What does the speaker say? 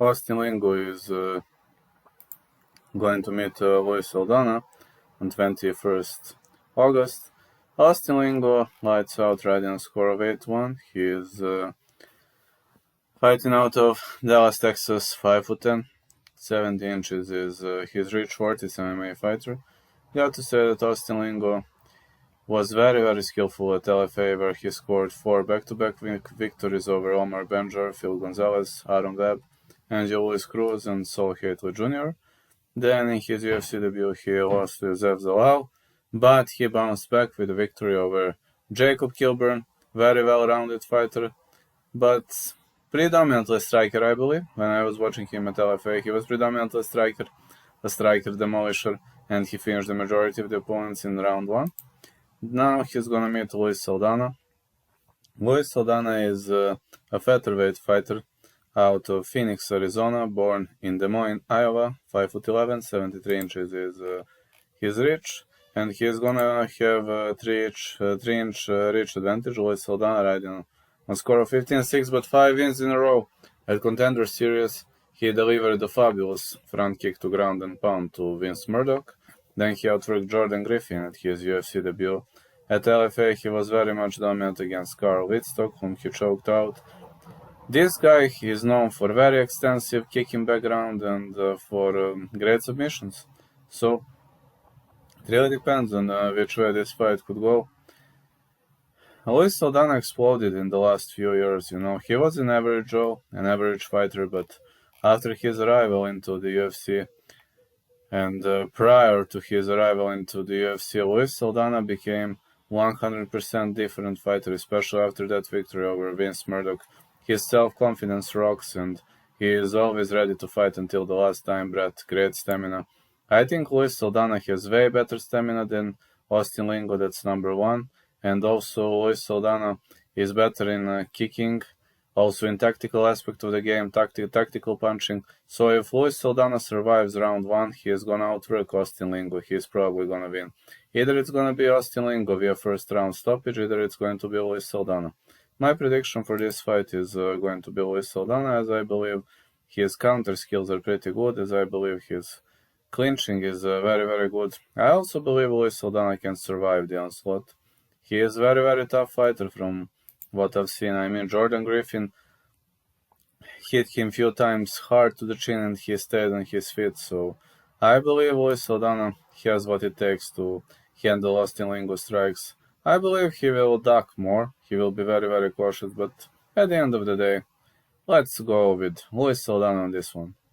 Austin Lingo is going to meet Luis Saldana on 21st August. Austin Lingo lights out riding a score of 8-1. He is fighting out of Dallas, Texas, 5'10". 70 inches is his reach for this MMA fighter. Got to say that Austin Lingo was very skillful at LFA, where he scored 4 back-to-back victories over Omar Benjar, Phil Gonzalez, Aaron Webb, Angel Luis Cruz, and Saul Hately Jr. Then in his UFC debut he lost to Zev Zalal, but he bounced back with a victory over Jacob Kilburn, very well-rounded fighter, but predominantly striker, I believe. When I was watching him at LFA, he was predominantly a striker demolisher, and he finished the majority of the opponents in round 1. Now he's gonna meet Luis Saldana. Luis Saldana is a featherweight fighter out of Phoenix, Arizona, born in Des Moines, Iowa, 5'11", 73 inches is his reach, and he's gonna have a 3-inch reach advantage. Luis Saldana riding on score of 15-6, but 5 wins in a row. At Contender Series, he delivered a fabulous front kick to ground and pound to Vince Murdoch. Then he outworked Jordan Griffin at his UFC debut. At LFA, he was very much dominant against Carl Wittstock, whom he choked out. This guy is known for very extensive kicking background and for great submissions. So, it really depends on which way this fight could go. Luis Saldana exploded in the last few years, He was an average Joe, an average fighter, but after his arrival into the UFC, and prior to his arrival into the UFC, Luis Saldana became 100% different fighter, especially after that victory over Vince Murdoch. His self-confidence rocks, and he is always ready to fight until the last time breath. Great stamina. I think Luis Saldana has way better stamina than Austin Lingo, that's number 1. And also Luis Saldana is better in kicking, also in tactical aspect of the game, tactical punching. So if Luis Saldana survives round 1, he is gonna outwork Austin Lingo. He's probably gonna win. Either it's gonna be Austin Lingo via first round stoppage, either it's going to be Luis Saldana. My prediction for this fight is going to be Luis Saldana, as I believe his counter skills are pretty good, as I believe his clinching is very good. I also believe Luis Saldana can survive the onslaught. He is very tough fighter from what I've seen. I mean, Jordan Griffin hit him few times hard to the chin and he stayed on his feet. So I believe Luis Saldana has what it takes to handle Austin Lingo strikes. I believe he will duck more. He will be very cautious. But at the end of the day, let's go with Luis Saldana on this one.